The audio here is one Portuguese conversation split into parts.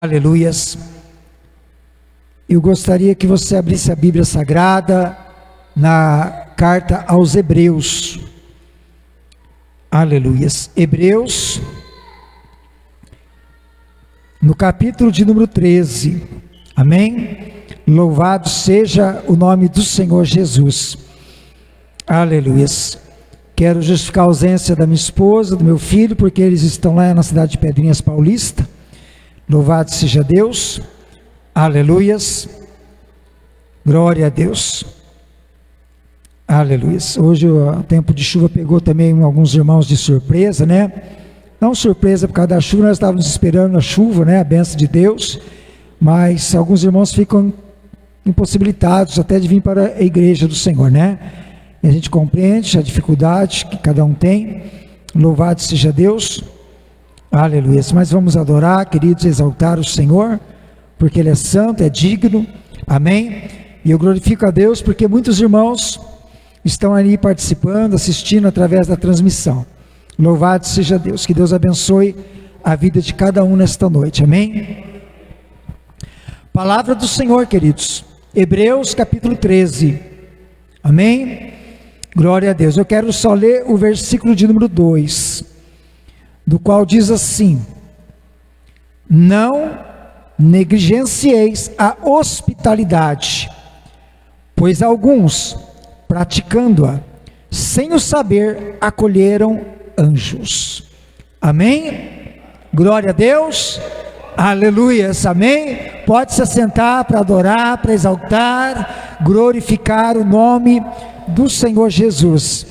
Aleluias. Eu gostaria que você abrisse a Bíblia Sagrada na carta aos Hebreus. Aleluias. Hebreus, no capítulo de número 13. Amém? Louvado seja o nome do Senhor Jesus. Aleluias. Quero justificar a ausência da minha esposa, do meu filho, porque eles estão lá na cidade de Pedrinhas Paulista. Louvado seja Deus, aleluias, glória a Deus, aleluias. Hoje o tempo de chuva pegou também alguns irmãos de surpresa, né? Não surpresa por causa da chuva, nós estávamos esperando a chuva, né? A bênção de Deus, mas alguns irmãos ficam impossibilitados até de vir para a igreja do Senhor, né? E a gente compreende a dificuldade que cada um tem, louvado seja Deus. Aleluia. Mas vamos adorar, queridos, exaltar o Senhor, porque Ele é santo, é digno, amém? E eu glorifico a Deus, porque muitos irmãos estão ali participando, assistindo através da transmissão. Louvado seja Deus, que Deus abençoe a vida de cada um nesta noite, amém? Palavra do Senhor, queridos, Hebreus capítulo 13, amém? Glória a Deus. Eu quero só ler o versículo de número 2. Do qual diz assim: não negligencieis a hospitalidade, pois alguns, praticando-a, sem o saber, acolheram anjos. Amém? Glória a Deus, aleluias, amém? Pode se assentar para adorar, para exaltar, glorificar o nome do Senhor Jesus,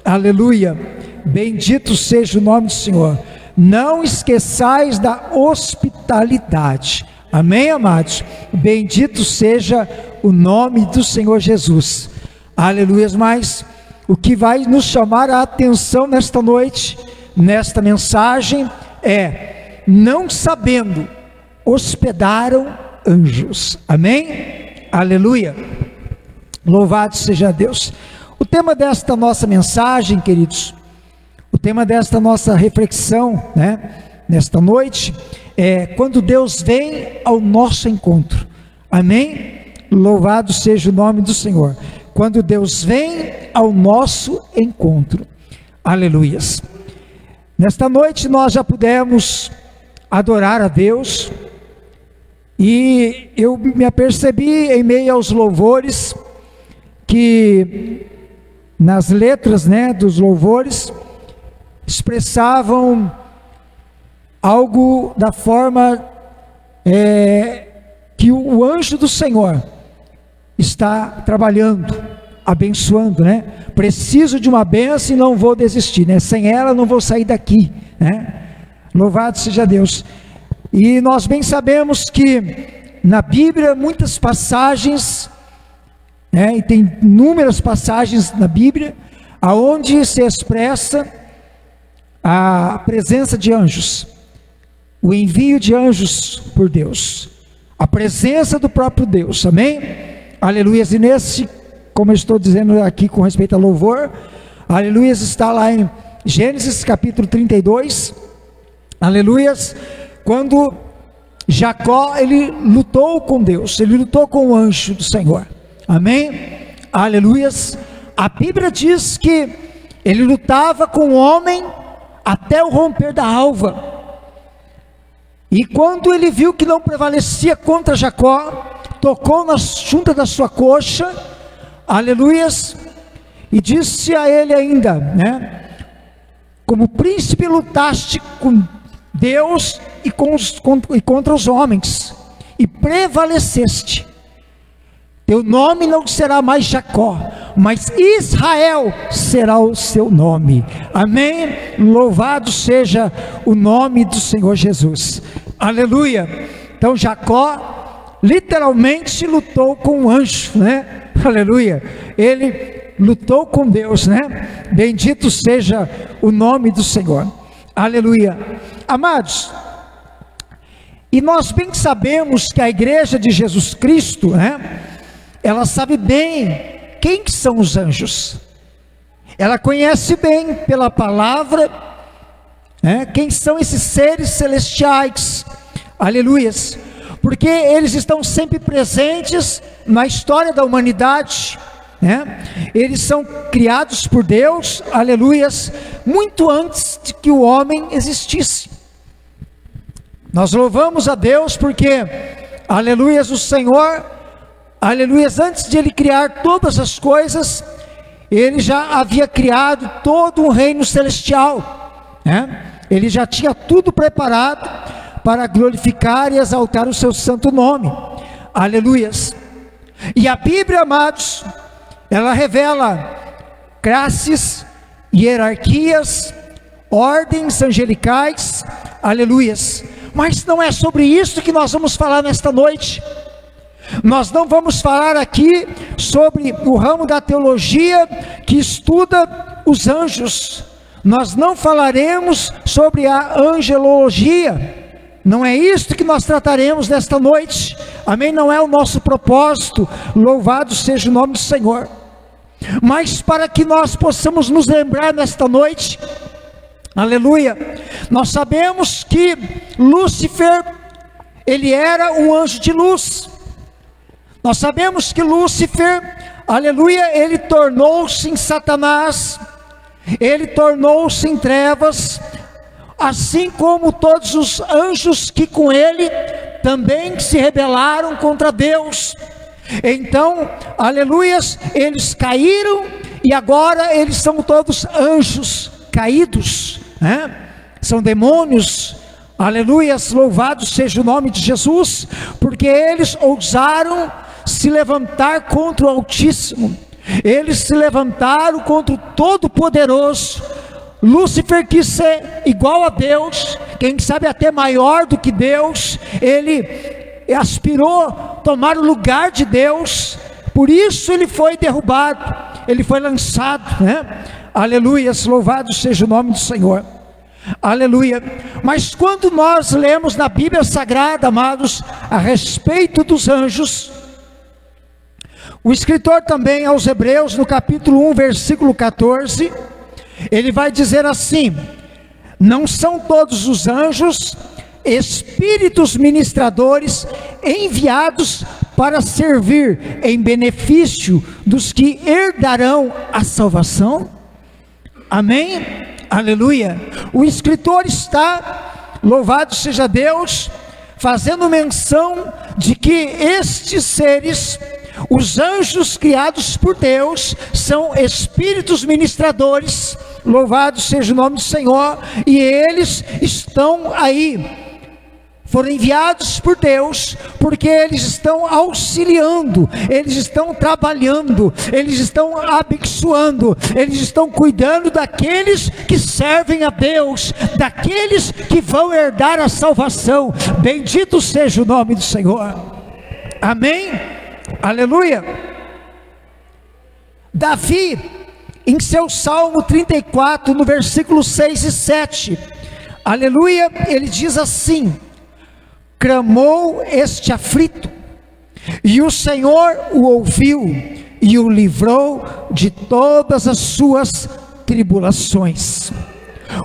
aleluia. Bendito seja o nome do Senhor. Não esqueçais da hospitalidade. Amém, amados? Bendito seja o nome do Senhor Jesus. Aleluia. Mas o que vai nos chamar a atenção nesta noite, nesta mensagem, é: não sabendo, hospedaram anjos. Amém? Aleluia. Louvado seja Deus. O tema desta nossa mensagem, queridos, o tema desta nossa reflexão, né, nesta noite, é quando Deus vem ao nosso encontro. Amém? Louvado seja o nome do Senhor. Quando Deus vem ao nosso encontro. Aleluias. Nesta noite nós já pudemos adorar a Deus, e eu me apercebi em meio aos louvores, que nas letras, né, dos louvores, expressavam algo da forma que o anjo do Senhor está trabalhando, abençoando, né? Preciso de uma bênção e não vou desistir, né? Sem ela não vou sair daqui, né? Louvado seja Deus. E nós bem sabemos que na Bíblia muitas passagens, né? E tem inúmeras passagens na Bíblia aonde se expressa a presença de anjos, o envio de anjos por Deus, a presença do próprio Deus, amém? Aleluia. E nesse, como eu estou dizendo aqui com respeito ao louvor, aleluia, está lá em Gênesis capítulo 32, aleluia, quando Jacó, ele lutou com Deus, ele lutou com o anjo do Senhor, amém? Aleluia. A Bíblia diz que ele lutava com o homem até o romper da alva, e quando ele viu que não prevalecia contra Jacó, tocou na junta da sua coxa, aleluias, e disse a ele ainda, né: como príncipe lutaste com Deus e contra os homens, e prevaleceste. Teu nome não será mais Jacó, mas Israel será o seu nome. Amém? Louvado seja o nome do Senhor Jesus. Aleluia. Então Jacó literalmente lutou com o anjo, né? Aleluia. Ele lutou com Deus, né? Bendito seja o nome do Senhor. Aleluia. Amados, e nós bem sabemos que a igreja de Jesus Cristo, né, ela sabe bem quem que são os anjos. Ela conhece bem pela palavra, né, quem são esses seres celestiais, aleluias, porque eles estão sempre presentes na história da humanidade, né? Eles são criados por Deus, aleluias, muito antes de que o homem existisse. Nós louvamos a Deus porque, aleluias, o Senhor, aleluias, antes de Ele criar todas as coisas, Ele já havia criado todo um reino celestial, né? Ele já tinha tudo preparado para glorificar e exaltar o seu santo nome, aleluias. E a Bíblia, amados, ela revela classes, hierarquias, ordens angelicais, aleluias. Mas não é sobre isso que nós vamos falar nesta noite. Nós não vamos falar aqui sobre o ramo da teologia que estuda os anjos. Nós não falaremos sobre a angelologia. Não é isso que nós trataremos nesta noite. Amém? Não é o nosso propósito. Louvado seja o nome do Senhor. Mas para que nós possamos nos lembrar nesta noite, aleluia, nós sabemos que Lúcifer, ele era um anjo de luz. Nós sabemos que Lúcifer, aleluia, ele tornou-se em Satanás, ele tornou-se em trevas, assim como todos os anjos que com ele também se rebelaram contra Deus. Então, aleluias, eles caíram e agora eles são todos anjos caídos, né? São demônios, aleluias, louvado seja o nome de Jesus, porque eles ousaram se levantar contra o Altíssimo, eles se levantaram contra o Todo-Poderoso. Lúcifer quis ser igual a Deus, quem sabe até maior do que Deus, ele aspirou tomar o lugar de Deus, por isso ele foi derrubado, ele foi lançado, né? Aleluias, louvado seja o nome do Senhor, aleluia. Mas quando nós lemos na Bíblia Sagrada, amados, a respeito dos anjos, o escritor também aos Hebreus, no capítulo 1, versículo 14, ele vai dizer assim: não são todos os anjos espíritos ministradores enviados para servir em benefício dos que herdarão a salvação? Amém? Aleluia. O escritor está, louvado seja Deus, fazendo menção de que estes seres, os anjos criados por Deus, são espíritos ministradores, louvado seja o nome do Senhor, e eles estão aí, foram enviados por Deus, porque eles estão auxiliando, eles estão trabalhando, eles estão abençoando, eles estão cuidando daqueles que servem a Deus, daqueles que vão herdar a salvação. Bendito seja o nome do Senhor. Amém? Aleluia. Davi, em seu Salmo 34, no versículo 6 e 7, aleluia, ele diz assim: clamou este aflito, e o Senhor o ouviu, e o livrou de todas as suas tribulações.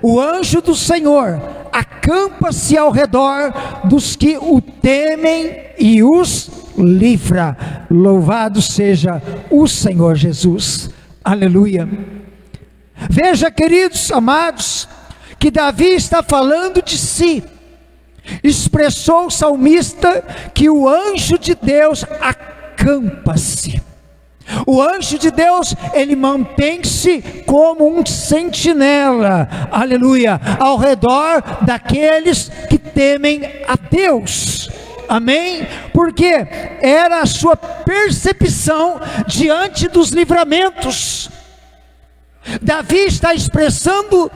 O anjo do Senhor acampa-se ao redor dos que o temem e os livra. Louvado seja o Senhor Jesus. Aleluia. Veja, queridos amados, que Davi está falando de si. Expressou o salmista que o anjo de Deus acampa-se. O anjo de Deus, ele mantém-se como um sentinela, aleluia, ao redor daqueles que temem a Deus. Amém? Porque era a sua percepção diante dos livramentos. Davi está expressando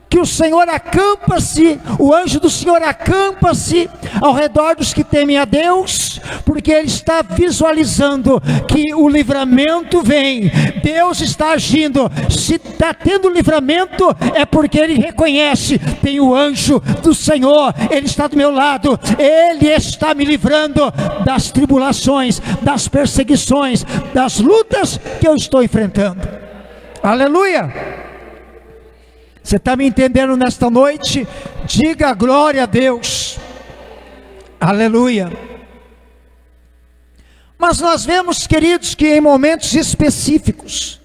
que o Senhor acampa-se, o anjo do Senhor acampa-se ao redor dos que temem a Deus, porque ele está visualizando que o livramento vem, Deus está agindo. Se está tendo livramento, é porque ele reconhece: tem o anjo do Senhor, ele está do meu lado, ele está me livrando das tribulações, das perseguições, das lutas que eu estou enfrentando. Aleluia! Você está me entendendo nesta noite? Diga glória a Deus. Aleluia. Mas nós vemos, queridos, que em momentos específicos,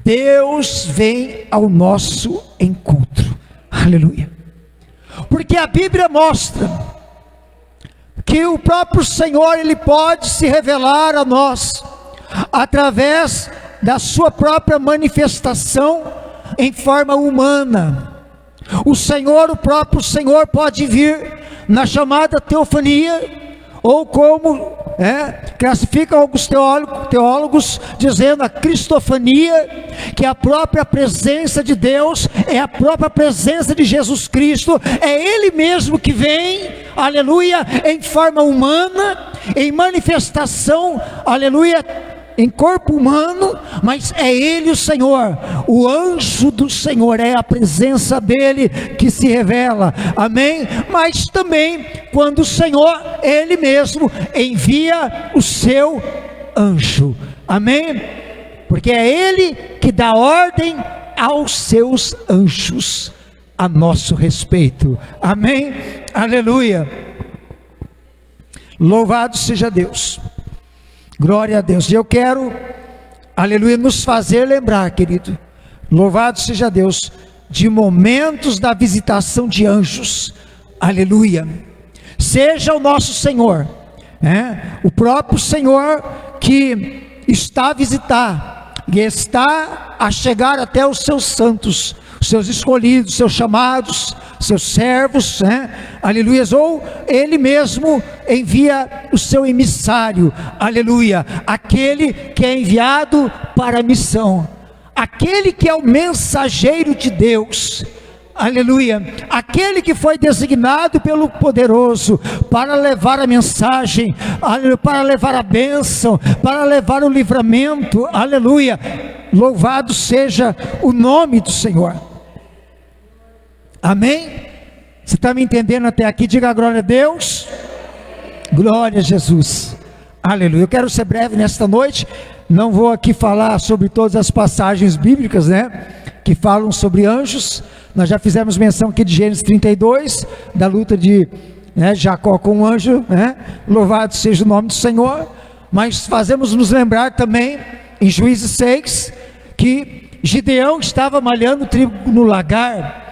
Deus vem ao nosso encontro. Aleluia. Porque a Bíblia mostra que o próprio Senhor, Ele pode se revelar a nós através da sua própria manifestação em forma humana. O Senhor, o próprio Senhor pode vir na chamada teofania, ou como classificam alguns teólogos, dizendo a cristofania, que a própria presença de Deus é a própria presença de Jesus Cristo, é Ele mesmo que vem, aleluia, em forma humana, em manifestação, aleluia, em corpo humano, mas é Ele o Senhor, o anjo do Senhor, é a presença dEle que se revela, amém? Mas também quando o Senhor, Ele mesmo, envia o seu anjo, amém? Porque é Ele que dá ordem aos seus anjos a nosso respeito, amém? Aleluia, louvado seja Deus. Glória a Deus. E eu quero, aleluia, nos fazer lembrar, querido, louvado seja Deus, de momentos da visitação de anjos, aleluia. Seja o nosso Senhor, o próprio Senhor que está a visitar, e está a chegar até os seus santos, os seus escolhidos, seus chamados, seus servos, aleluia, ou Ele mesmo envia o seu emissário, aleluia, aquele que é enviado para a missão, aquele que é o mensageiro de Deus, aleluia, aquele que foi designado pelo poderoso para levar a mensagem, aleluia, para levar a bênção, para levar o livramento, aleluia, louvado seja o nome do Senhor, amém? Você está me entendendo até aqui? Diga glória a Deus, glória a Jesus, aleluia. Eu quero ser breve nesta noite, não vou aqui falar sobre todas as passagens bíblicas, que falam sobre anjos. Nós já fizemos menção aqui de Gênesis 32, da luta de Jacó com o anjo, louvado seja o nome do Senhor. Mas fazemos nos lembrar também, em Juízes 6, que Gideão estava malhando trigo no lagar,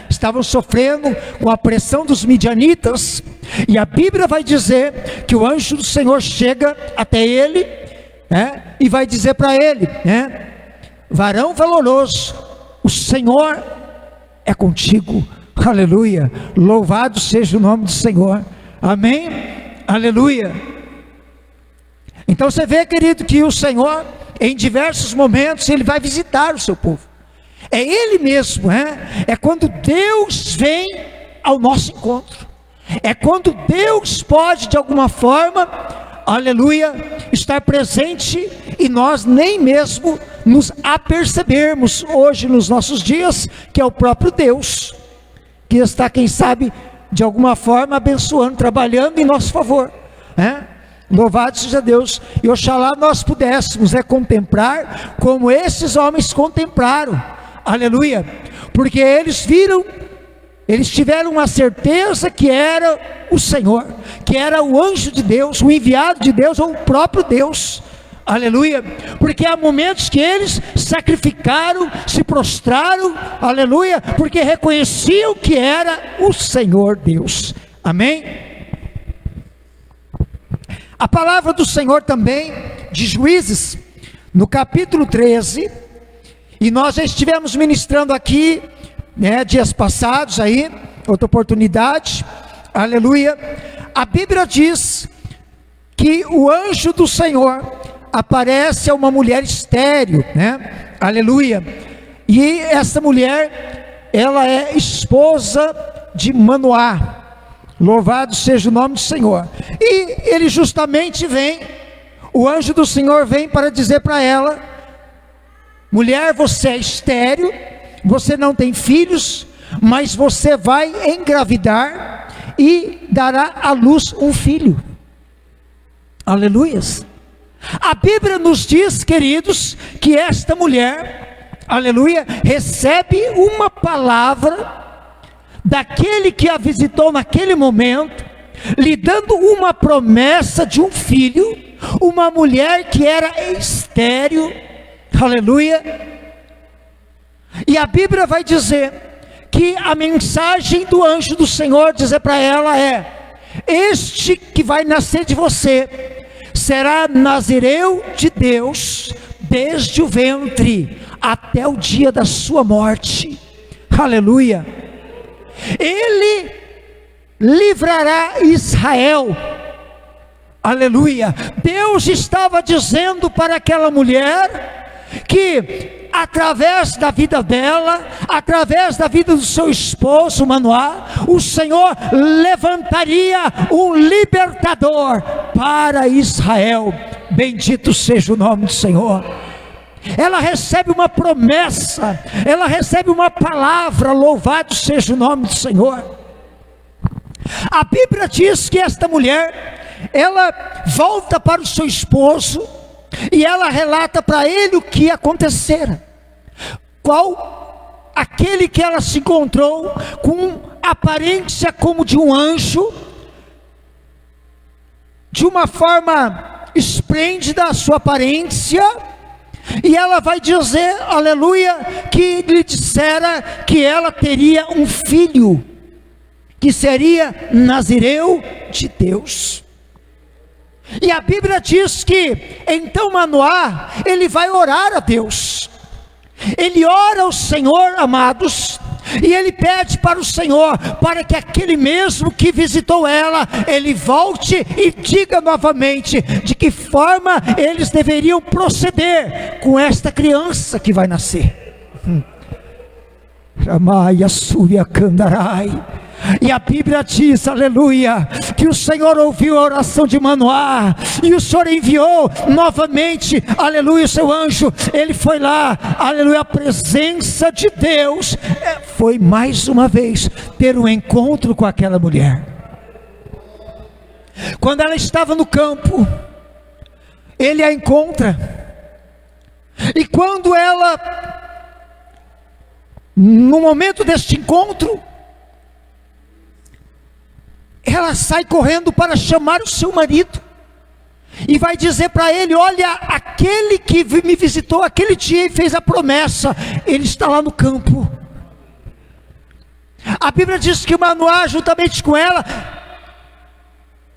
estavam sofrendo com a pressão dos midianitas, e a Bíblia vai dizer que o anjo do Senhor chega até ele, e vai dizer para ele, varão valoroso, o Senhor é contigo, aleluia, louvado seja o nome do Senhor, amém, aleluia. Então você vê, querido, que o Senhor, em diversos momentos, Ele vai visitar o seu povo, é Ele mesmo, é quando Deus vem ao nosso encontro, é quando Deus pode de alguma forma, aleluia, estar presente e nós nem mesmo nos apercebermos hoje nos nossos dias, que é o próprio Deus, que está, quem sabe, de alguma forma abençoando, trabalhando em nosso favor, louvado seja Deus, e oxalá nós pudéssemos contemplar como esses homens contemplaram, aleluia, porque eles viram, eles tiveram a certeza que era o Senhor, que era o anjo de Deus, o enviado de Deus, ou o próprio Deus, aleluia, porque há momentos que eles sacrificaram, se prostraram, aleluia, porque reconheciam que era o Senhor Deus, amém? A palavra do Senhor também, de Juízes, no capítulo 13, e nós já estivemos ministrando aqui, dias passados aí, outra oportunidade, aleluia, a Bíblia diz que o anjo do Senhor aparece a uma mulher estéril, aleluia, e essa mulher, ela é esposa de Manoá, louvado seja o nome do Senhor, e ele justamente vem, o anjo do Senhor vem para dizer para ela, mulher, você é estéril, você não tem filhos, mas você vai engravidar e dará à luz um filho, aleluias. A Bíblia nos diz, queridos, que esta mulher, aleluia, recebe uma palavra daquele que a visitou naquele momento, lhe dando uma promessa de um filho, uma mulher que era estéril, aleluia. E a Bíblia vai dizer que a mensagem do anjo do Senhor dizer para ela é: este que vai nascer de você será nazireu de Deus desde o ventre até o dia da sua morte, aleluia. Ele livrará Israel, aleluia. Deus estava dizendo para aquela mulher que através da vida dela, através da vida do seu esposo Manoá, o Senhor levantaria um libertador para Israel. Bendito seja o nome do Senhor. Ela recebe uma promessa, ela recebe uma palavra, louvado seja o nome do Senhor. A Bíblia diz que esta mulher, ela volta para o seu esposo e ela relata para ele o que acontecera. Qual? Aquele que ela se encontrou com aparência como de um anjo, de uma forma esplêndida a sua aparência, e ela vai dizer, aleluia, que lhe dissera que ela teria um filho, que seria nazireu de Deus. E a Bíblia diz que então Manoá, ele vai orar a Deus, ele ora ao Senhor, amados, e ele pede para o Senhor, para que aquele mesmo que visitou ela, ele volte e diga novamente de que forma eles deveriam proceder com esta criança que vai nascer. Ramaia Súria Candarai. E a Bíblia diz, aleluia, que o Senhor ouviu a oração de Manoá, e o Senhor enviou novamente, aleluia, o seu anjo. Ele foi lá, aleluia, a presença de Deus foi mais uma vez ter um encontro com aquela mulher. Quando ela estava no campo, ele a encontra, e quando ela, no momento deste encontro, ela sai correndo para chamar o seu marido, e vai dizer para ele: olha, aquele que me visitou aquele dia e fez a promessa, ele está lá no campo. A Bíblia diz que Manoá, juntamente com ela,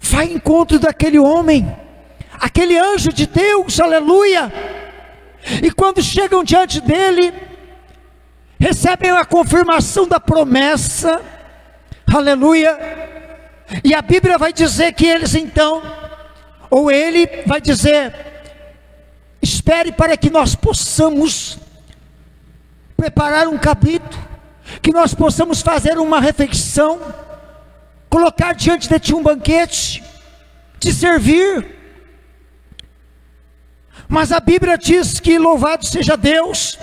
vai ao encontro daquele homem, aquele anjo de Deus, aleluia. E quando chegam diante dele, recebem a confirmação da promessa, aleluia. E a Bíblia vai dizer que eles então, ou ele vai dizer: espere para que nós possamos preparar um cabrito, que nós possamos fazer uma refeição, colocar diante de ti um banquete, te servir. Mas a Bíblia diz que, louvado seja Deus,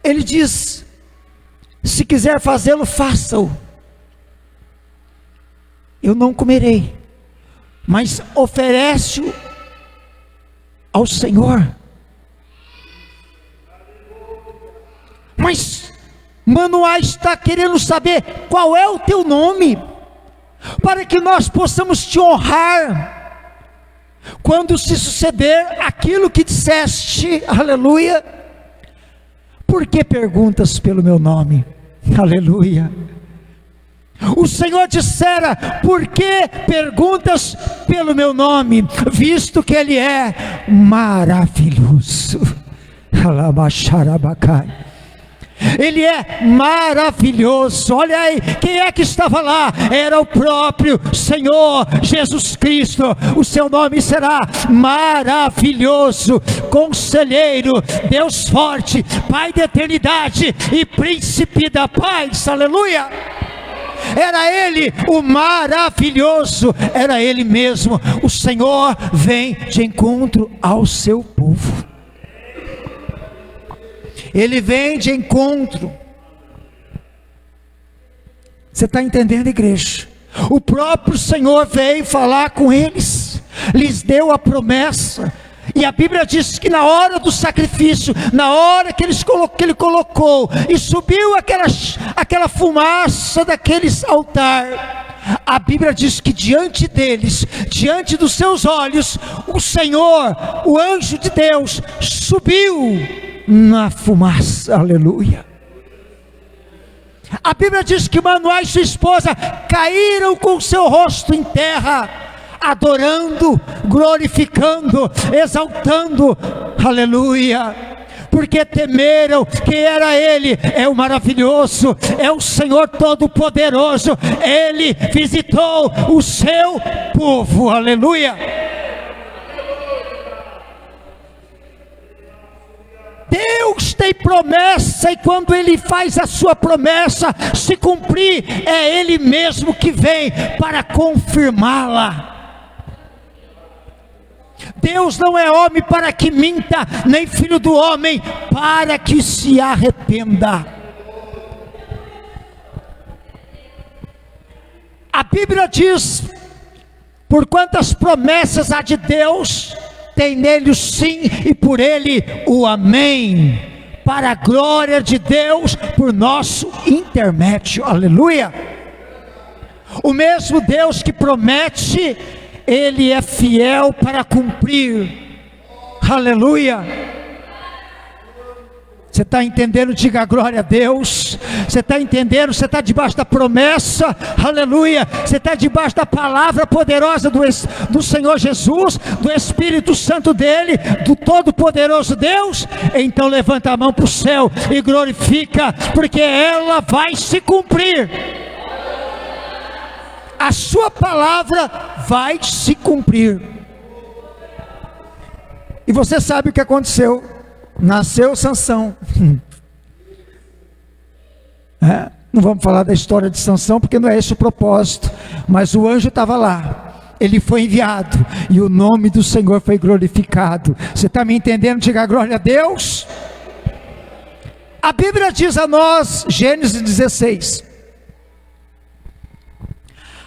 ele diz: se quiser fazê-lo, faça-o. Eu não comerei, mas oferece-o ao Senhor. Mas Manoá está querendo saber qual é o teu nome, para que nós possamos te honrar quando se suceder aquilo que disseste, aleluia. Por que perguntas pelo meu nome? Aleluia. O Senhor dissera: por que perguntas pelo meu nome, visto que Ele é maravilhoso. Ele é maravilhoso. Olha aí, quem é que estava lá? Era o próprio Senhor Jesus Cristo. O seu nome será maravilhoso, conselheiro, Deus forte, Pai da eternidade e príncipe da paz. Aleluia. Era Ele, o maravilhoso, era Ele mesmo. O Senhor vem de encontro ao seu povo. Ele vem de encontro. Você está entendendo, igreja? O próprio Senhor veio falar com eles, lhes deu a promessa. E a Bíblia diz que na hora do sacrifício, na hora que ele colocou, e subiu aquela fumaça daqueles altar, A Bíblia diz que diante deles, diante dos seus olhos, o Senhor, o anjo de Deus, subiu na fumaça. Aleluia. A Bíblia diz que Manoá e sua esposa caíram com o seu rosto em terra, adorando, glorificando, exaltando. Aleluia. Porque temeram que era Ele, é o maravilhoso, é o Senhor Todo-Poderoso. Ele visitou o seu povo. Aleluia. Deus tem promessa, e quando Ele faz a sua promessa se cumprir, é Ele mesmo que vem para confirmá-la. Deus não é homem para que minta, nem filho do homem para que se arrependa. A Bíblia diz: por quantas promessas há de Deus, tem nele o sim e por ele o amém, para a glória de Deus, por nosso intermédio. Aleluia. O mesmo Deus que promete, Ele é fiel para cumprir. Aleluia. Você está entendendo? Diga glória a Deus. Você está entendendo? Você está debaixo da promessa. Aleluia. Você está debaixo da palavra poderosa do Senhor Jesus, do Espírito Santo dele, do Todo-Poderoso Deus. Então levanta a mão para o céu e glorifica, porque ela vai se cumprir. A sua palavra vai se cumprir. E você sabe o que aconteceu. Nasceu Sansão. Não vamos falar da história de Sansão, porque não é esse o propósito. Mas o anjo estava lá. Ele foi enviado. E o nome do Senhor foi glorificado. Você está me entendendo? Diga glória a Deus. A Bíblia diz a nós, Gênesis 16.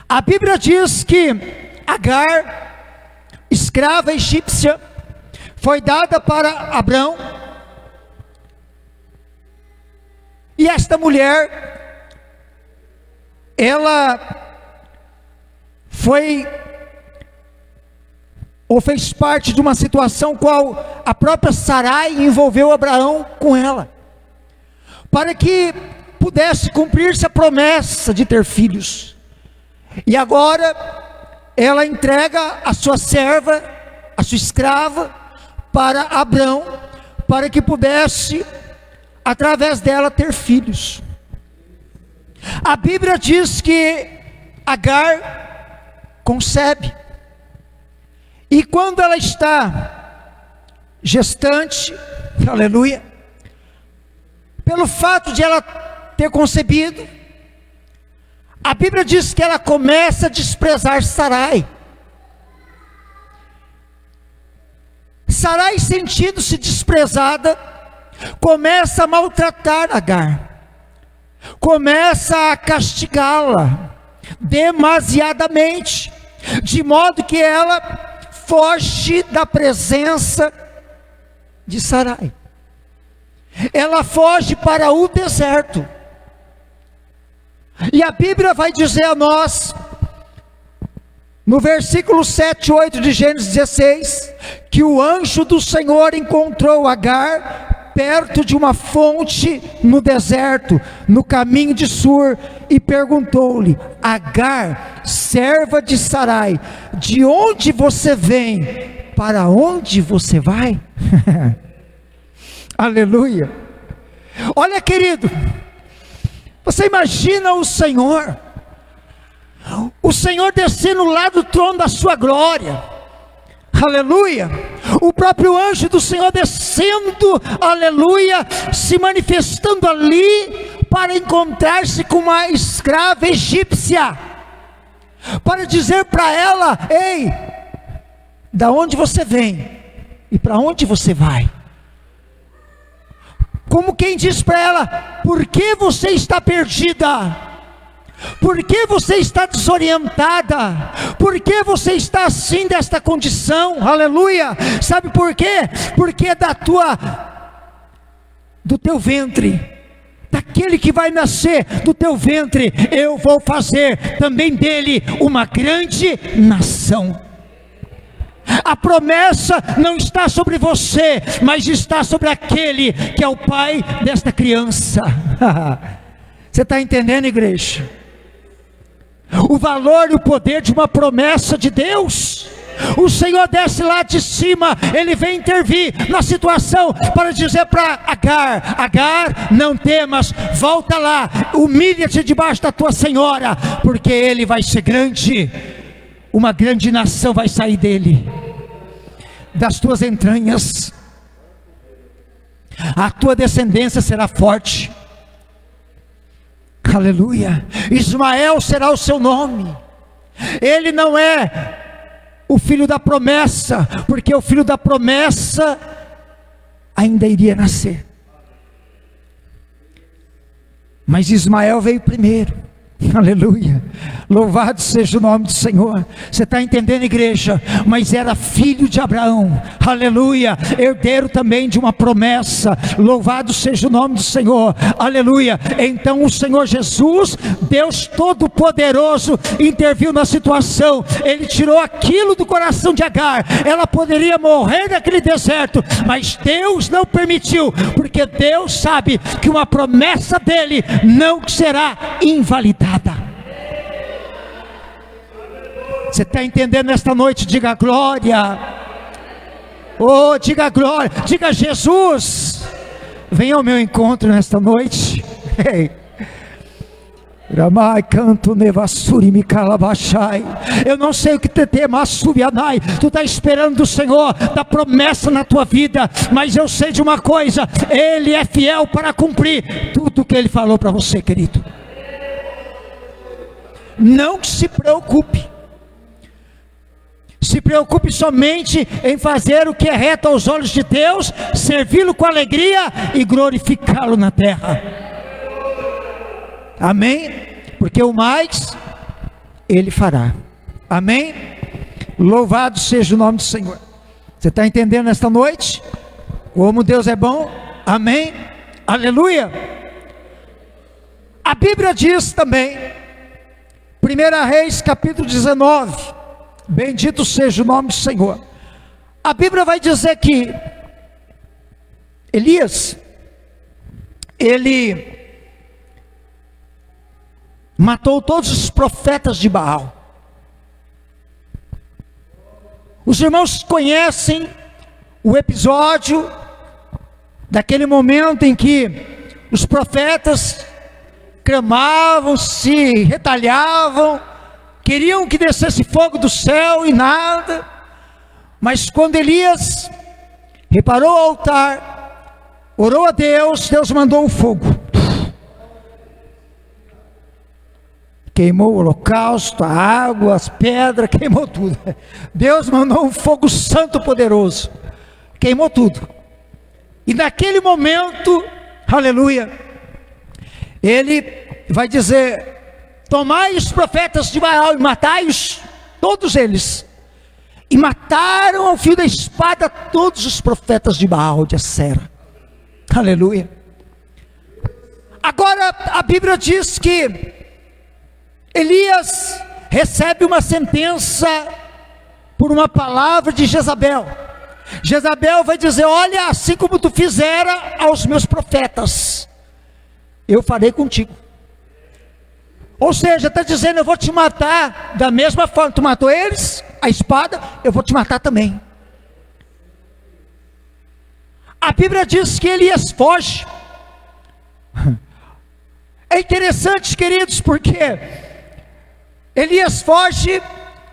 A Bíblia diz que Agar, escrava egípcia, foi dada para Abrão. E esta mulher, ela foi ou fez parte de uma situação qual a própria Sarai envolveu Abraão com ela, para que pudesse cumprir-se a promessa de ter filhos. E agora ela entrega a sua serva, a sua escrava, para Abrão, para que pudesse, através dela, ter filhos. A Bíblia diz que Agar concebe, e quando ela está gestante, aleluia, pelo fato de ela ter concebido, a Bíblia diz que ela começa a desprezar Sarai. Sarai, sentindo-se desprezada, começa a maltratar Agar, começa a castigá-la demasiadamente, de modo que ela foge da presença de Sarai. Ela foge para o deserto. E a Bíblia vai dizer a nós, no versículo 7 e 8 de Gênesis 16, que o anjo do Senhor encontrou Agar perto de uma fonte no deserto, no caminho de Sur, e perguntou-lhe: Agar, serva de Sarai, de onde você vem? Para onde você vai? Aleluia. Olha, querido, você imagina o Senhor descendo lá do trono da sua glória, aleluia, o próprio anjo do Senhor descendo, aleluia, se manifestando ali, para encontrar-se com uma escrava egípcia, para dizer para ela: ei, da onde você vem e para onde você vai? Como quem diz para ela: por que você está perdida? Por que você está desorientada? Por que você está assim, desta condição? Aleluia. Sabe por quê? Porque do teu ventre daquele que vai nascer do teu ventre, eu vou fazer também dele uma grande nação. A promessa não está sobre você, mas está sobre aquele que é o pai desta criança. Você está entendendo, igreja? O valor e o poder de uma promessa de Deus. O Senhor desce lá de cima, Ele vem intervir na situação para dizer para Agar: Agar, não temas, volta lá, humilha-te debaixo da tua senhora, porque ele vai ser grande, uma grande nação vai sair dele, das tuas entranhas, a tua descendência será forte. Aleluia. Ismael será o seu nome. Ele não é o filho da promessa, porque o filho da promessa ainda iria nascer, mas Ismael veio primeiro. Aleluia, louvado seja o nome do Senhor. Você está entendendo, igreja? Mas era filho de Abraão, aleluia, herdeiro também de uma promessa. Louvado seja o nome do Senhor, aleluia. Então o Senhor Jesus, Deus Todo-Poderoso, interviu na situação. Ele tirou aquilo do coração de Agar. Ela poderia morrer naquele deserto, mas Deus não permitiu, porque Deus sabe que uma promessa dele não será invalidada. Você está entendendo nesta noite? Diga glória. Oh, diga glória. Diga: Jesus, venha ao meu encontro nesta noite. Ramai canto nevassuri me calabachai. Eu não sei o que te temassubianai. Tu está esperando do Senhor, da promessa na tua vida, mas eu sei de uma coisa: Ele é fiel para cumprir tudo o que Ele falou para você, querido. Não se preocupe. Se preocupe somente em fazer o que é reto aos olhos de Deus, servi-lo com alegria e glorificá-lo na terra. Amém? Porque o mais Ele fará. Amém? Louvado seja o nome do Senhor. Você está entendendo nesta noite? Como Deus é bom? Amém? Aleluia! A Bíblia diz também, 1 Reis capítulo 19, bendito seja o nome do Senhor. A Bíblia vai dizer que Elias, ele matou todos os profetas de Baal. Os irmãos conhecem o episódio daquele momento em que os profetas clamavam, se retalhavam, queriam que descesse fogo do céu e nada. Mas quando Elias reparou o altar, orou a Deus, Deus mandou um fogo, queimou o holocausto, a água, as pedras, queimou tudo. Deus mandou um fogo santo poderoso, queimou tudo. E naquele momento, aleluia, ele vai dizer: tomai os profetas de Baal e matai-os, todos eles. E mataram ao fio da espada todos os profetas de Baal, de Acera. Aleluia. Agora a Bíblia diz que Elias recebe uma sentença por uma palavra de Jezabel. Jezabel vai dizer: olha, assim como tu fizera aos meus profetas, eu farei contigo. Ou seja, está dizendo: eu vou te matar da mesma forma que tu matou eles, a espada, eu vou te matar também. A Bíblia diz que Elias foge. É interessante, queridos, porque Elias foge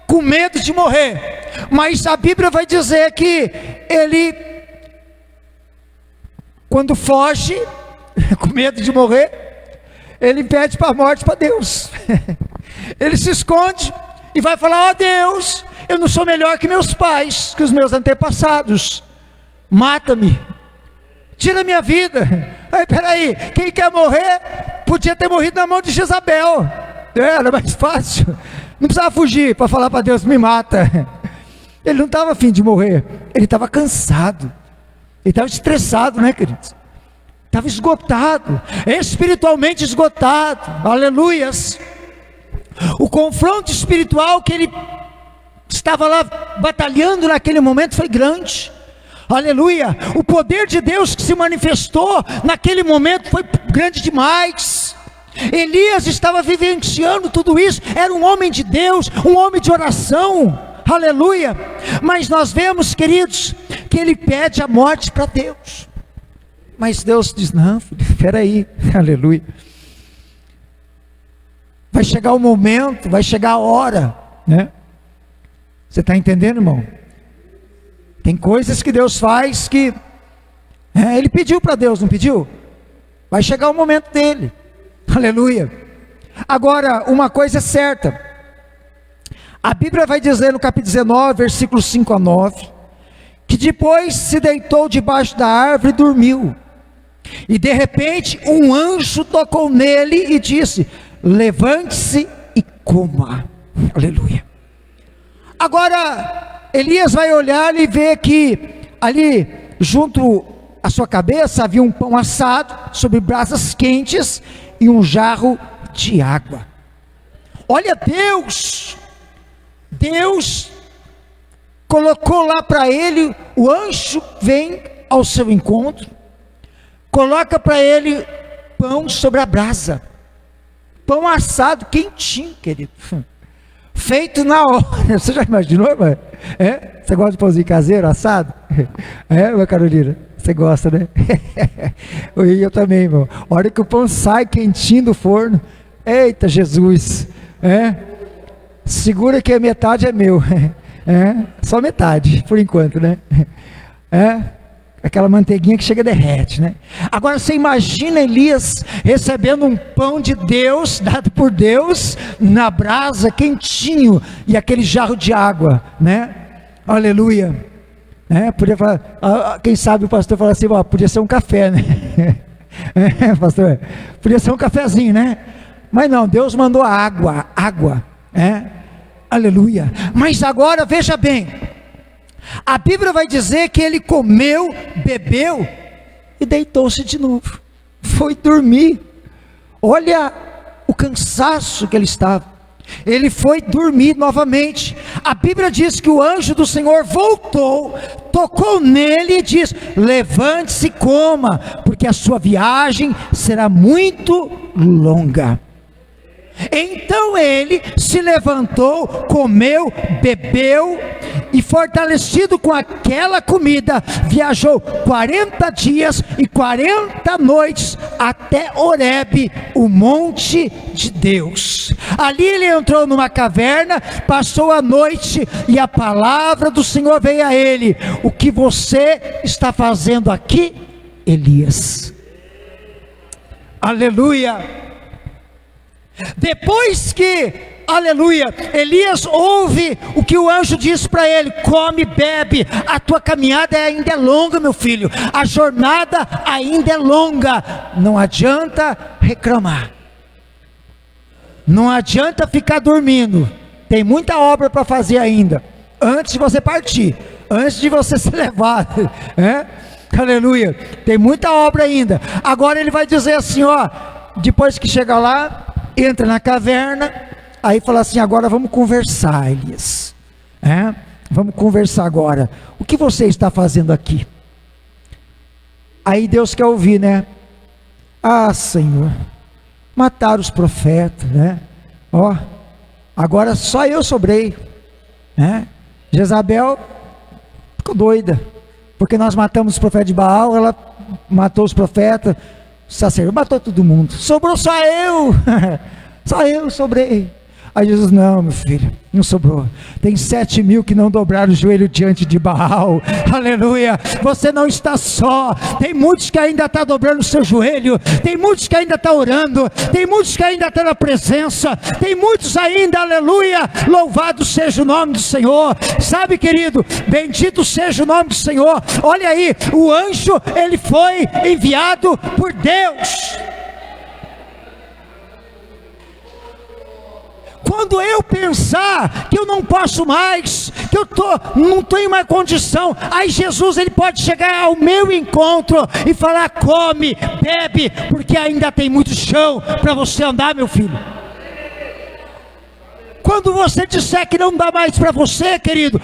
com medo de morrer, mas a Bíblia vai dizer que ele, quando foge com medo de morrer, ele pede para a morte para Deus. Ele se esconde e vai falar: ó Deus, eu não sou melhor que meus pais, que os meus antepassados, mata-me, tira minha vida. Aí peraí, quem quer morrer podia ter morrido na mão de Jezabel, era mais fácil, não precisava fugir para falar para Deus: me mata. Ele não estava a fim de morrer, ele estava cansado, ele estava estressado, né, queridos? estava esgotado, espiritualmente esgotado, aleluias. O confronto espiritual que ele estava lá batalhando naquele momento foi grande, aleluia. O poder de Deus que se manifestou naquele momento foi grande demais. Elias estava vivenciando tudo isso, era um homem de Deus, um homem de oração, aleluia. Mas nós vemos, queridos, que ele pede a morte para Deus. Mas Deus diz: não, filho, espera aí, aleluia. Vai chegar o momento, vai chegar a hora, né? Você está entendendo, irmão? Tem coisas que Deus faz que ele pediu para Deus, não pediu? Vai chegar o momento dele, aleluia. Agora, uma coisa é certa, a Bíblia vai dizer no capítulo 19, versículos 5 a 9, que depois se deitou debaixo da árvore e dormiu. E de repente um anjo tocou nele e disse: levante-se e coma. Aleluia. Agora Elias vai olhar e ver que ali junto à sua cabeça havia um pão assado sobre brasas quentes e um jarro de água. Olha, Deus colocou lá para ele, o anjo vem ao seu encontro, coloca para ele pão sobre a brasa, pão assado, quentinho, querido, feito na hora. Você já imaginou, irmão? Você gosta de pãozinho caseiro, assado? Minha Carolina, você gosta, né? Eu também, irmão. A hora que o pão sai quentinho do forno, eita Jesus, segura que a metade é meu, só metade, por enquanto, né? Aquela manteiguinha que chega e derrete, né? Agora você imagina Elias recebendo um pão de Deus, dado por Deus, na brasa, quentinho, e aquele jarro de água, né? Aleluia. Podia falar, quem sabe o pastor fala assim: podia ser um café, né? Pastor, podia ser um cafezinho, né? Mas não, Deus mandou água, aleluia. Mas agora veja bem, a Bíblia vai dizer que ele comeu, bebeu e deitou-se de novo, foi dormir. Olha o cansaço que ele estava, ele foi dormir novamente. A Bíblia diz que o anjo do Senhor voltou, tocou nele e diz: levante-se e coma, porque a sua viagem será muito longa. Então ele se levantou, comeu, bebeu e, fortalecido com aquela comida, viajou 40 dias e 40 noites até Horebe, o monte de Deus. Ali ele entrou numa caverna, passou a noite e a palavra do Senhor veio a ele: o que você está fazendo aqui, Elias? Aleluia. Depois que, aleluia, Elias ouve o que o anjo diz para ele: come, bebe, a tua caminhada ainda é longa, meu filho, a jornada ainda é longa, não adianta reclamar, não adianta ficar dormindo, tem muita obra para fazer ainda, antes de você partir, antes de você se levar, aleluia, tem muita obra ainda. Agora ele vai dizer assim, depois que chega lá, entra na caverna, aí fala assim: agora vamos conversar, Elias, vamos conversar agora, o que você está fazendo aqui? Aí Deus quer ouvir, né? Senhor, mataram os profetas, né? Agora só eu sobrei, né? Jezabel ficou doida, porque nós matamos os profetas de Baal, ela matou os profetas, o sacerdote matou todo mundo, sobrou só eu, só eu sobrei. Aí Jesus: não, meu filho, não sobrou, tem 7.000 que não dobraram o joelho diante de Baal, aleluia. Você não está só, tem muitos que ainda estão dobrando o seu joelho, tem muitos que ainda estão orando, tem muitos que ainda estão na presença, tem muitos ainda, aleluia, louvado seja o nome do Senhor. Sabe, querido, bendito seja o nome do Senhor. Olha aí, o anjo, ele foi enviado por Deus. Quando eu pensar que eu não posso mais, que não tenho mais condição, aí Jesus ele pode chegar ao meu encontro e falar: come, bebe, porque ainda tem muito chão para você andar, meu filho. Quando você disser que não dá mais para você, querido,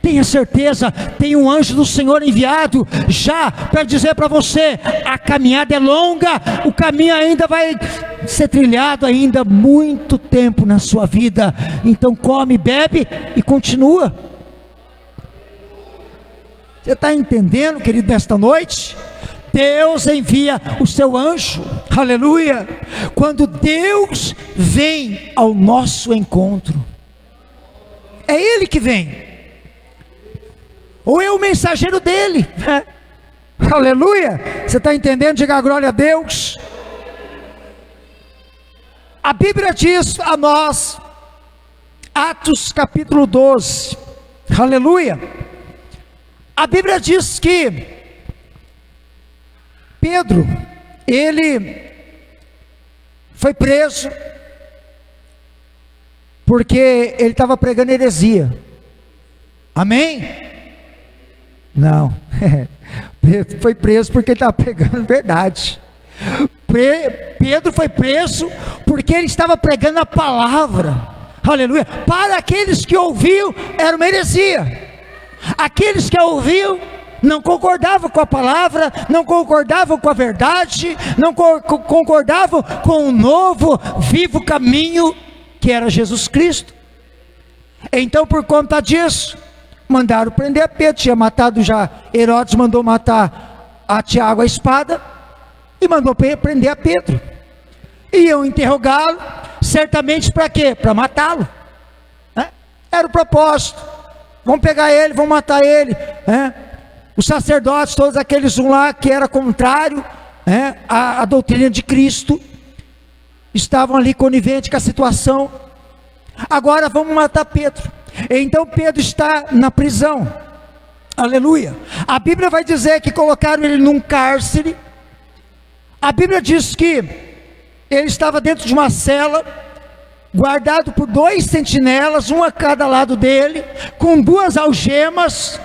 tenha certeza, tem um anjo do Senhor enviado já para dizer para você: a caminhada é longa, o caminho ainda vai ser trilhado ainda muito tempo na sua vida. Então come, bebe e continua. Você está entendendo, querido, nesta noite? Deus envia o seu anjo, aleluia. Quando Deus vem ao nosso encontro, é Ele que vem, ou é o mensageiro dele, aleluia. Você está entendendo? Diga glória a Deus. A Bíblia diz a nós, Atos capítulo 12, aleluia. A Bíblia diz que Pedro, ele foi preso porque ele estava pregando heresia. Amém? Não, Pedro foi preso porque ele estava pregando verdade. Pedro foi preso porque ele estava pregando a palavra, aleluia. Para aqueles que ouviam, era uma heresia. Aqueles que ouviam não concordavam com a palavra, não concordavam com a verdade, não concordavam com o novo, vivo caminho que era Jesus Cristo. Então, por conta disso, mandaram prender a Pedro. Tinha matado já, Herodes mandou matar a Tiago a espada e mandou prender a Pedro. Iam interrogá-lo, certamente para quê? Para matá-lo, né? Era o propósito. Vão pegar ele, vão matar ele, né? Os sacerdotes, todos aqueles lá que era contrário, né, à doutrina de Cristo, estavam ali coniventes com a situação. Agora vamos matar Pedro. Então Pedro está na prisão, aleluia. A Bíblia vai dizer que colocaram ele num cárcere. A Bíblia diz que ele estava dentro de uma cela, guardado por 2 sentinelas, um a cada lado dele, com 2 algemas,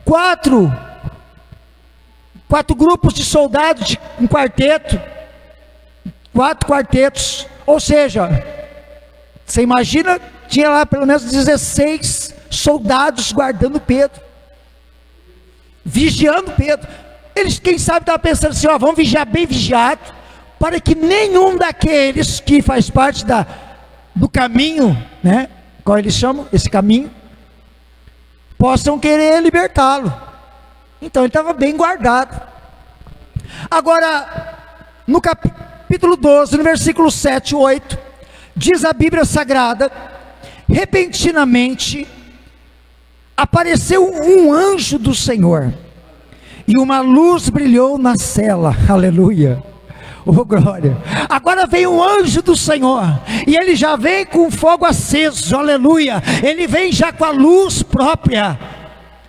4 grupos de soldados, um quarteto, 4 quartetos. Ou seja, você imagina, tinha lá pelo menos 16 soldados guardando Pedro, vigiando Pedro. Eles, quem sabe, estavam pensando assim: ó, vamos vigiar bem vigiado, para que nenhum daqueles que faz parte do caminho, né, qual eles chamam, esse caminho, possam querer libertá-lo. Então ele estava bem guardado. Agora, no capítulo 12, no versículo 7 e 8, diz a Bíblia Sagrada: repentinamente apareceu um anjo do Senhor, e uma luz brilhou na cela, aleluia. Oh glória. Agora vem um anjo do Senhor, e ele já vem com fogo aceso, aleluia. Ele vem já com a luz própria.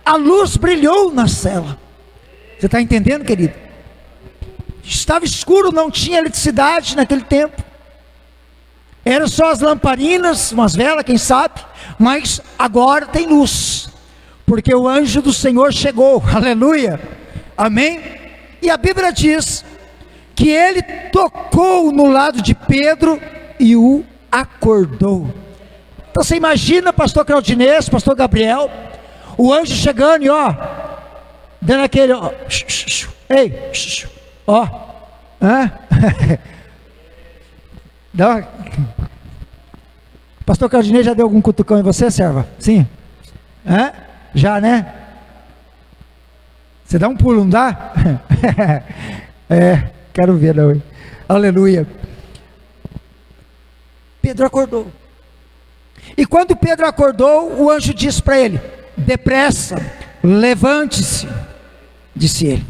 A luz brilhou na cela. Você está entendendo, querido? Estava escuro, não tinha eletricidade naquele tempo. Eram só as lamparinas, umas velas, quem sabe. Mas agora tem luz, porque o anjo do Senhor chegou, aleluia, amém. E a Bíblia diz que ele tocou no lado de Pedro e o acordou. Então você imagina, pastor Claudinês, pastor Gabriel, o anjo chegando e ó, dando aquele, ó, ei, ó, dá. Pastor Claudinês já deu algum cutucão em você, serva? Sim? Já, né? Você dá um pulo, não dá? Quero ver, não. Aleluia. Pedro acordou. E quando Pedro acordou, o anjo disse para ele: depressa, levante-se, disse ele.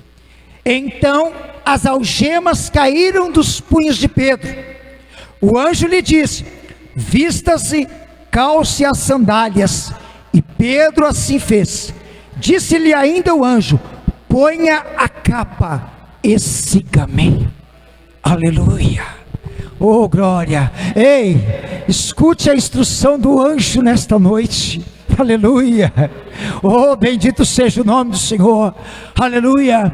Então as algemas caíram dos punhos de Pedro. O anjo lhe disse: vista-se, calce as sandálias. E Pedro assim fez. Disse-lhe ainda o anjo: ponha a capa e siga-me. Aleluia. Oh, glória! Ei, escute a instrução do anjo nesta noite. Aleluia! Oh, bendito seja o nome do Senhor. Aleluia!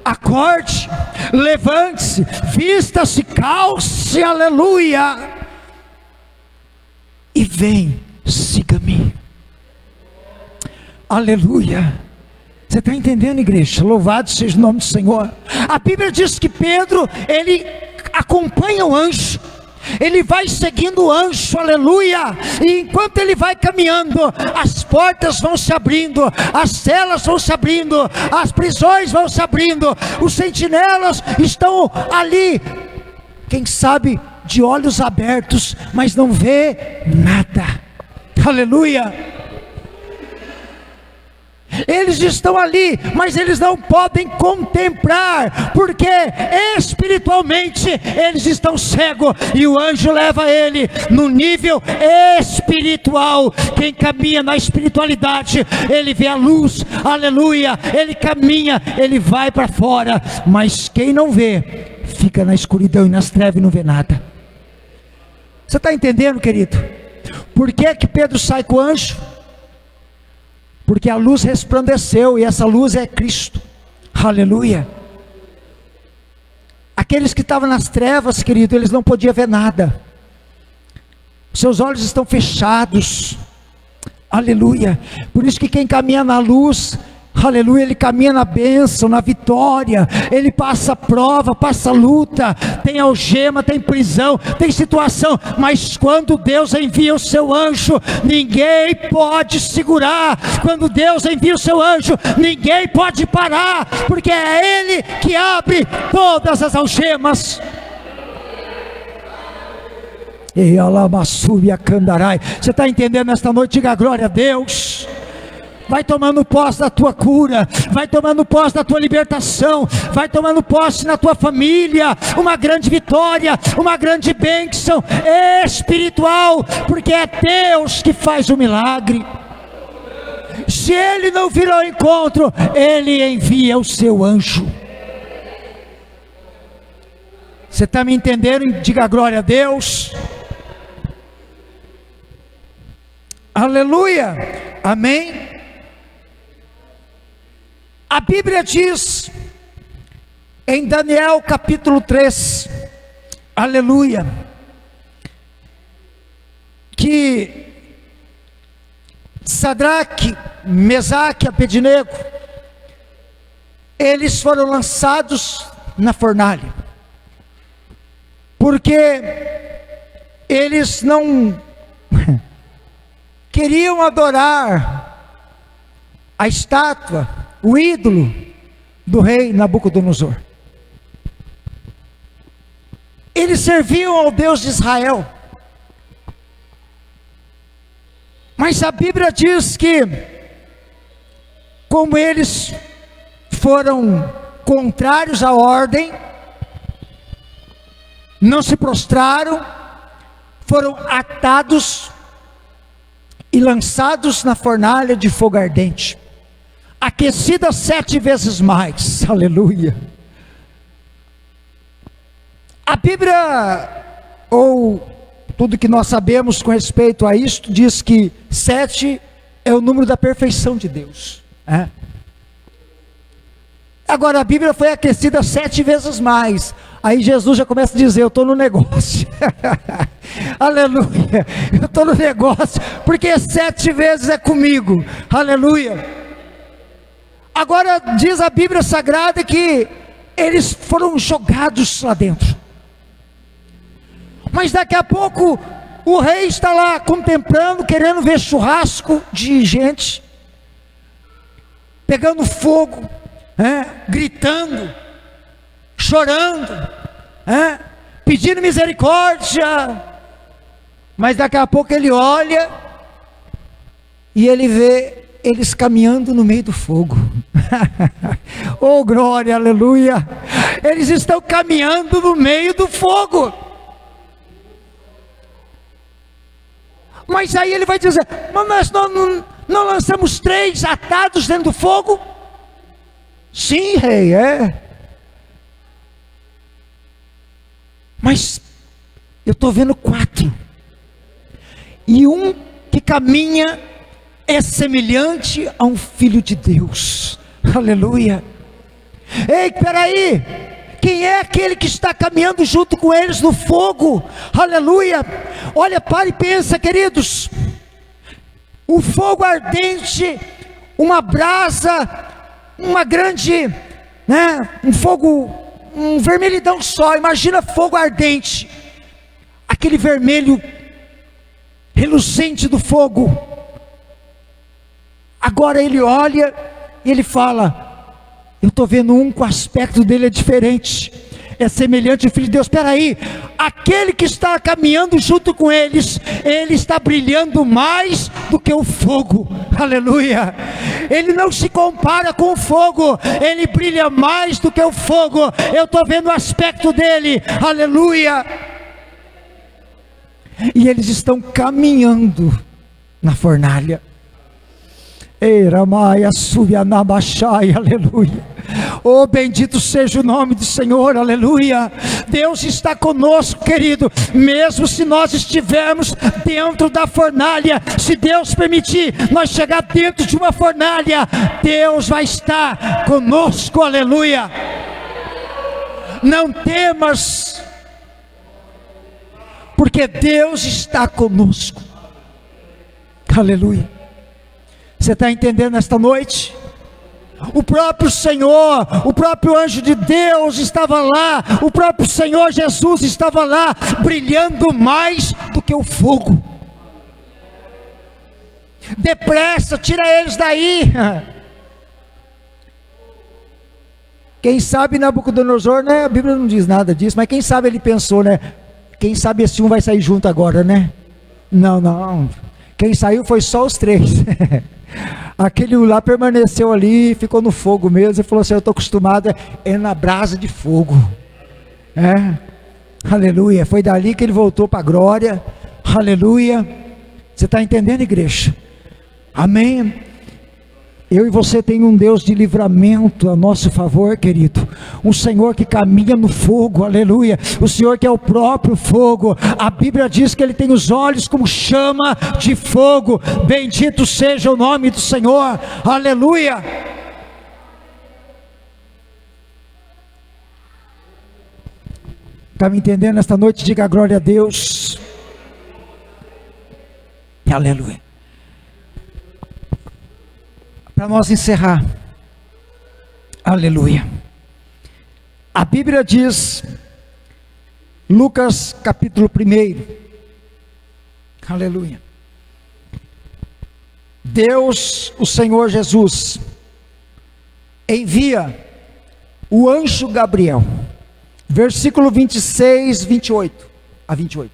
Acorde, levante-se, vista-se, calce, aleluia! E vem, siga-me. Aleluia! Você está entendendo, igreja? Louvado seja o nome do Senhor. A Bíblia diz que Pedro, ele acompanha o anjo, ele vai seguindo o anjo, aleluia, e enquanto ele vai caminhando, as portas vão se abrindo, as celas vão se abrindo, as prisões vão se abrindo, os sentinelas estão ali, quem sabe de olhos abertos, mas não vê nada, aleluia. Eles estão ali, mas eles não podem contemplar, porque espiritualmente eles estão cegos, e o anjo leva ele no nível espiritual. Quem caminha na espiritualidade, ele vê a luz, aleluia, ele caminha, ele vai para fora, mas quem não vê, fica na escuridão e nas trevas e não vê nada. Você está entendendo, querido? Por que que Pedro sai com o anjo? Porque a luz resplandeceu, e essa luz é Cristo, aleluia. Aqueles que estavam nas trevas, querido, eles não podiam ver nada, seus olhos estão fechados, aleluia. Por isso que quem caminha na luz, aleluia, ele caminha na bênção, na vitória, ele passa prova, passa luta, tem algema, tem prisão, tem situação, mas quando Deus envia o seu anjo, ninguém pode segurar. Quando Deus envia o seu anjo, ninguém pode parar, porque é Ele que abre todas as algemas. Você está entendendo nesta noite? Diga glória a Deus. Vai tomando posse da tua cura, vai tomando posse da tua libertação, vai tomando posse na tua família, uma grande vitória, uma grande bênção espiritual, porque é Deus que faz o milagre. Se Ele não vir ao encontro, Ele envia o seu anjo. Você está me entendendo? Diga glória a Deus. Aleluia, amém. A Bíblia diz, em Daniel capítulo 3, aleluia, que Sadraque, Mesaque e Abednego, eles foram lançados na fornalha, porque eles não queriam adorar a estátua, o ídolo do rei Nabucodonosor. Eles serviam ao Deus de Israel, mas a Bíblia diz que, como eles foram contrários à ordem, não se prostraram, foram atados e lançados na fornalha de fogo ardente, aquecida 7 vezes mais, aleluia. A Bíblia, ou tudo que nós sabemos com respeito a isto, diz que 7 é o número da perfeição de Deus, é? Agora a Bíblia foi aquecida 7 vezes mais, aí Jesus já começa a dizer, eu estou no negócio, aleluia, eu estou no negócio, porque 7 vezes é comigo, aleluia. Agora diz a Bíblia Sagrada que eles foram jogados lá dentro, mas daqui a pouco o rei está lá contemplando, querendo ver churrasco de gente, pegando fogo, gritando, chorando, pedindo misericórdia, mas daqui a pouco ele olha e ele vê eles caminhando no meio do fogo. Oh glória, aleluia, eles estão caminhando no meio do fogo, mas aí ele vai dizer, mas nós não lançamos 3 atados dentro do fogo? Sim, rei, mas Eu estou vendo 4. E um que caminha é semelhante a um filho de Deus. Aleluia. Ei, peraí. Quem é aquele que está caminhando junto com eles no fogo? Aleluia. Olha, para e pensa, queridos. O fogo ardente, uma brasa, uma grande, um fogo, um vermelhidão só. Imagina fogo ardente, aquele vermelho reluzente do fogo. Agora ele olha e ele fala: eu estou vendo um que o aspecto dele é diferente, é semelhante ao Filho de Deus. Espera aí, aquele que está caminhando junto com eles, ele está brilhando mais do que o fogo. Aleluia. Ele não se compara com o fogo, ele brilha mais do que o fogo. Eu estou vendo o aspecto dele. Aleluia. E eles estão caminhando na fornalha. Eiramaia subianabachai, aleluia. Oh, bendito seja o nome do Senhor, aleluia. Deus está conosco, querido. Mesmo se nós estivermos dentro da fornalha, se Deus permitir nós chegar dentro de uma fornalha, Deus vai estar conosco, aleluia. Não temas, porque Deus está conosco, aleluia. Você está entendendo nesta noite? O próprio Senhor, o próprio anjo de Deus estava lá, o próprio Senhor Jesus estava lá, brilhando mais do que o fogo. Depressa, tira eles daí. Quem sabe Nabucodonosor, né? A Bíblia não diz nada disso, mas quem sabe ele pensou, né? Quem sabe esse um vai sair junto agora, né? Não. Quem saiu foi só os 3. Aquele lá permaneceu ali, ficou no fogo mesmo, e falou assim: eu estou acostumado, é na brasa de fogo. Aleluia. Foi dali que ele voltou para a glória. Aleluia. Você está entendendo, igreja? Amém. Eu e você tem um Deus de livramento a nosso favor, querido. Um Senhor que caminha no fogo, aleluia. O Senhor que é o próprio fogo. A Bíblia diz que Ele tem os olhos como chama de fogo. Bendito seja o nome do Senhor, aleluia. Está me entendendo esta noite? Diga glória a Deus. Aleluia. Para nós encerrar, aleluia, a Bíblia diz, Lucas capítulo 1, aleluia, Deus, o Senhor Jesus, envia o anjo Gabriel, versículo 26, 28 a 28,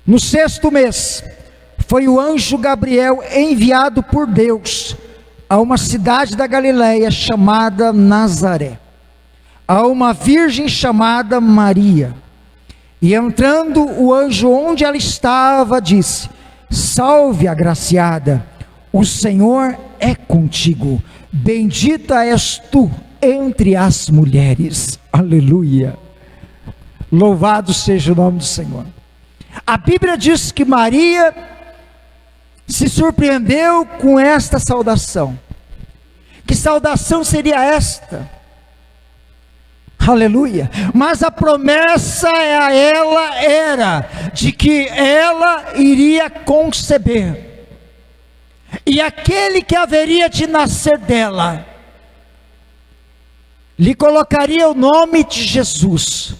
no 6º mês, foi o anjo Gabriel enviado por Deus, a uma cidade da Galileia chamada Nazaré, a uma virgem chamada Maria, e entrando o anjo onde ela estava, disse: salve, agraciada, o Senhor é contigo, bendita és tu entre as mulheres, aleluia, louvado seja o nome do Senhor. A Bíblia diz que Maria se surpreendeu com esta saudação. Que saudação seria esta? Aleluia. Mas a promessa a ela era de que ela iria conceber, e aquele que haveria de nascer dela lhe colocaria o nome de Jesus,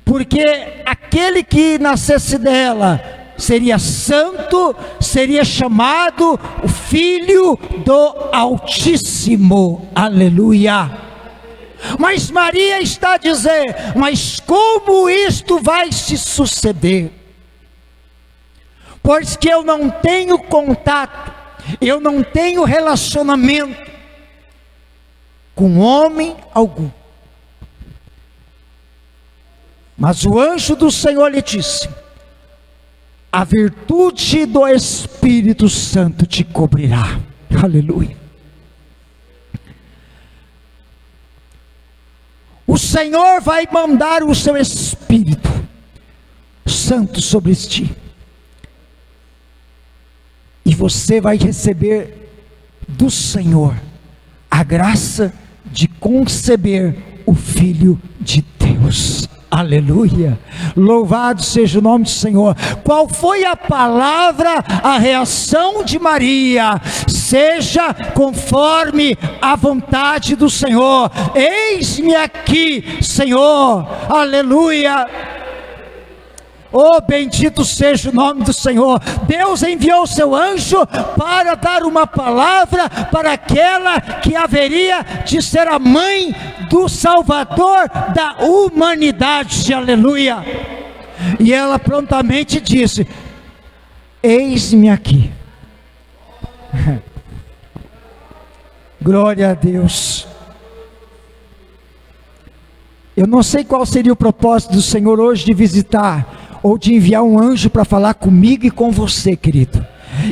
porque aquele que nascesse dela seria santo, seria chamado o Filho do Altíssimo, aleluia. Mas Maria está a dizer: mas como isto vai se suceder? Pois que eu não tenho contato, eu não tenho relacionamento com homem algum. Mas o anjo do Senhor lhe disse: a virtude do Espírito Santo te cobrirá, aleluia. O Senhor vai mandar o seu Espírito Santo sobre ti. E você vai receber do Senhor a graça de conceber o Filho de Deus. Aleluia, louvado seja o nome do Senhor. Qual foi a palavra, a reação de Maria? Seja conforme a vontade do Senhor. Eis-me aqui, Senhor. Aleluia. Oh, bendito seja o nome do Senhor. Deus enviou o seu anjo para dar uma palavra para aquela que haveria de ser a mãe do Salvador da humanidade. Aleluia. E ela prontamente disse: eis-me aqui. Glória a Deus. Eu não sei qual seria o propósito do Senhor hoje de visitar ou de enviar um anjo para falar comigo e com você, querido.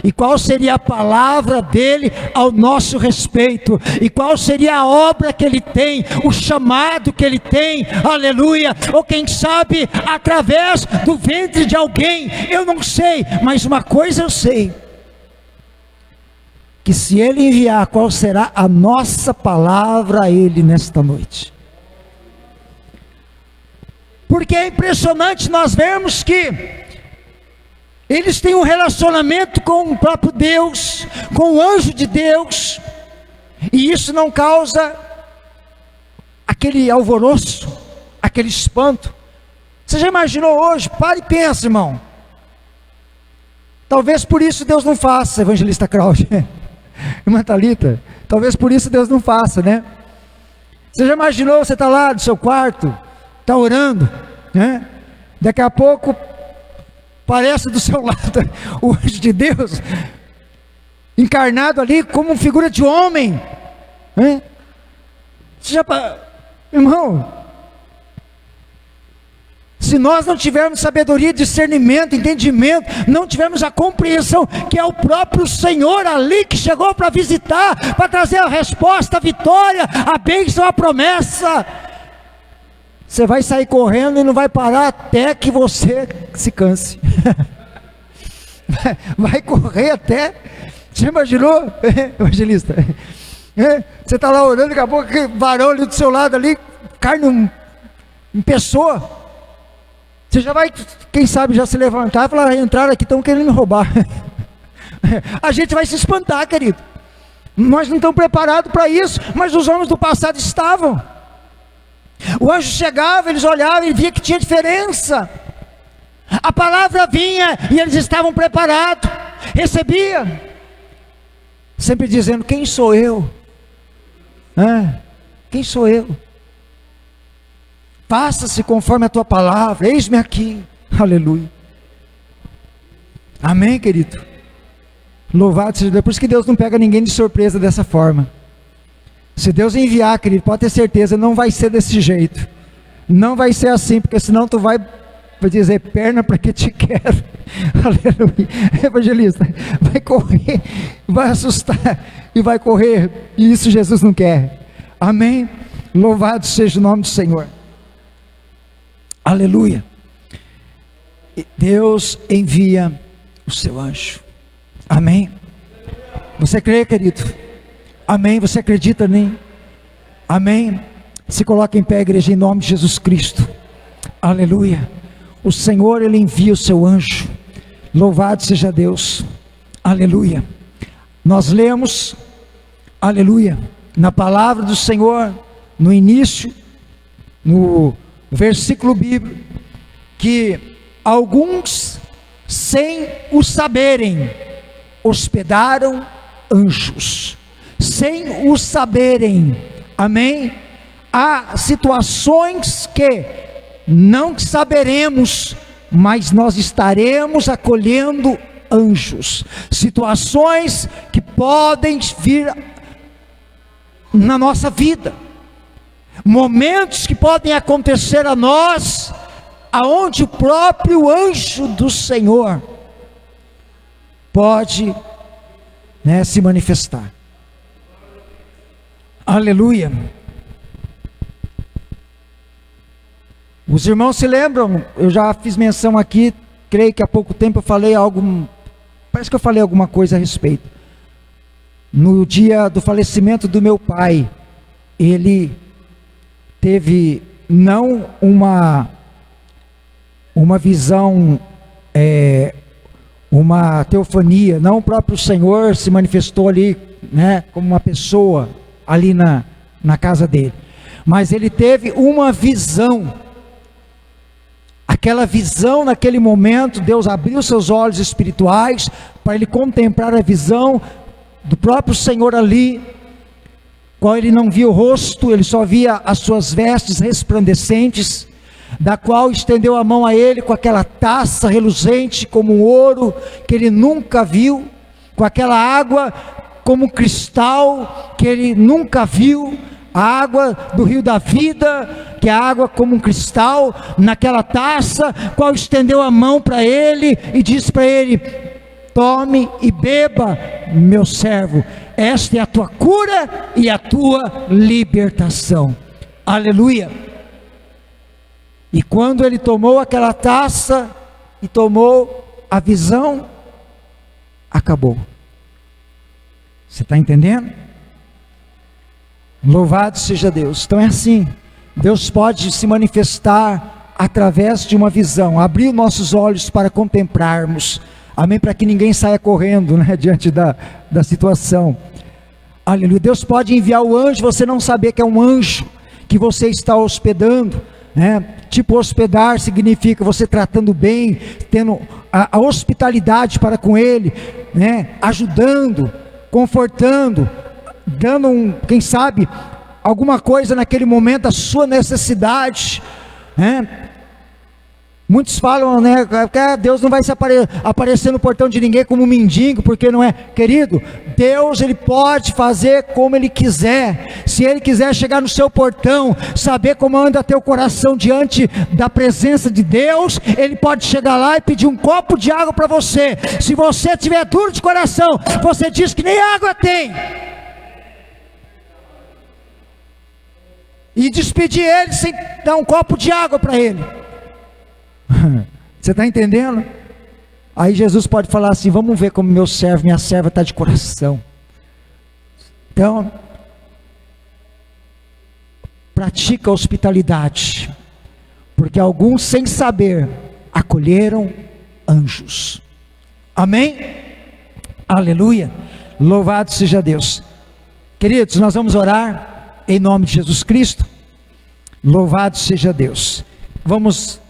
E qual seria a palavra dele ao nosso respeito? E qual seria a obra que ele tem, o chamado que ele tem? Aleluia! Ou quem sabe através do ventre de alguém, eu não sei, mas uma coisa eu sei: que se ele enviar, qual será a nossa palavra a ele nesta noite? Porque é impressionante nós vermos que eles têm um relacionamento com o próprio Deus, com o anjo de Deus, e isso não causa aquele alvoroço, aquele espanto. Você já imaginou hoje? Para e pensa, irmão. Talvez por isso Deus não faça, evangelista Cláudia, irmã Thalita, talvez por isso Deus não faça, né? Você já imaginou, você está lá no seu quarto, está orando, né? Daqui a pouco aparece do seu lado o anjo de Deus, encarnado ali como figura de homem, né? Você já, irmão, se nós não tivermos sabedoria, discernimento, entendimento, não tivermos a compreensão que é o próprio Senhor ali que chegou para visitar, para trazer a resposta, a vitória, a bênção, a promessa, você vai sair correndo e não vai parar até que você se canse. Vai correr até. Você imaginou, evangelista? Você está lá orando, daqui a pouco aquele varão ali do seu lado ali, carne em pessoa. Você já vai, quem sabe, já se levantar e falar: entraram aqui, estão querendo me roubar. A gente vai se espantar, querido. Nós não estamos preparados para isso, mas os homens do passado estavam. O anjo chegava, eles olhavam e via que tinha diferença. A palavra vinha e eles estavam preparados, recebia, sempre dizendo: quem sou eu? Quem sou eu? Faça-se conforme a tua palavra, eis-me aqui. Aleluia. Amém, querido? Louvado seja Deus. Por isso que Deus não pega ninguém de surpresa dessa forma. Se Deus enviar, querido, pode ter certeza, não vai ser desse jeito. Não vai ser assim, porque senão tu vai dizer: perna para que te quero. Aleluia. Evangelista, vai correr, vai assustar e vai correr. E isso Jesus não quer. Amém? Louvado seja o nome do Senhor. Aleluia. Deus envia o seu anjo. Amém? Você crê, querido? Amém? Você acredita nem? Amém? Se coloca em pé, igreja, em nome de Jesus Cristo. Aleluia. O Senhor, Ele envia o seu anjo. Louvado seja Deus. Aleluia. Nós lemos, aleluia, na palavra do Senhor, no início, no versículo bíblico, que alguns, sem o saberem, hospedaram anjos. Sem o saberem, amém? Há situações que não saberemos, mas nós estaremos acolhendo anjos. Situações que podem vir na nossa vida, momentos que podem acontecer a nós, aonde o próprio anjo do Senhor pode, se manifestar. Aleluia. Os irmãos se lembram, eu já fiz menção aqui creio que há pouco tempo eu falei algo, parece que eu falei alguma coisa a respeito. No dia do falecimento do meu pai, ele teve não uma visão, uma teofania, não o próprio Senhor se manifestou ali, né, como uma pessoa ali na casa dele, mas ele teve uma visão. Aquela visão, naquele momento, Deus abriu seus olhos espirituais para ele contemplar a visão do próprio Senhor ali, qual ele não via o rosto, ele só via as suas vestes resplandecentes, da qual estendeu a mão a ele com aquela taça reluzente como um ouro que ele nunca viu, com aquela água como cristal que ele nunca viu, a água do rio da vida, que é a água como um cristal, naquela taça, qual estendeu a mão para ele e disse para ele: tome e beba, meu servo, esta é a tua cura e a tua libertação. Aleluia. E quando ele tomou aquela taça e tomou a visão, acabou. Você está entendendo? Louvado seja Deus. Então é assim, Deus pode se manifestar através de uma visão, abrir nossos olhos para contemplarmos, amém, para que ninguém saia correndo, né, diante da situação. Aleluia. Deus pode enviar o anjo, você não saber que é um anjo que você está hospedando, né? Tipo, hospedar significa você tratando bem, tendo a hospitalidade para com ele, né? Ajudando, confortando, dando quem sabe, alguma coisa naquele momento, a sua necessidade, né? Muitos falam, né, que Deus não vai se aparecer no portão de ninguém como um mendigo, porque não é, querido, Deus, Ele pode fazer como Ele quiser. Se Ele quiser chegar no seu portão, saber como anda teu coração diante da presença de Deus, Ele pode chegar lá e pedir um copo de água para você. Se você tiver duro de coração, você diz que nem água tem, e despedir Ele sem dar um copo de água para Ele. Você está entendendo? Aí Jesus pode falar assim: vamos ver como meu servo, minha serva está de coração. Então, pratica a hospitalidade, porque alguns sem saber acolheram anjos. Amém? Aleluia, louvado seja Deus. Queridos, nós vamos orar em nome de Jesus Cristo. Louvado seja Deus. Vamos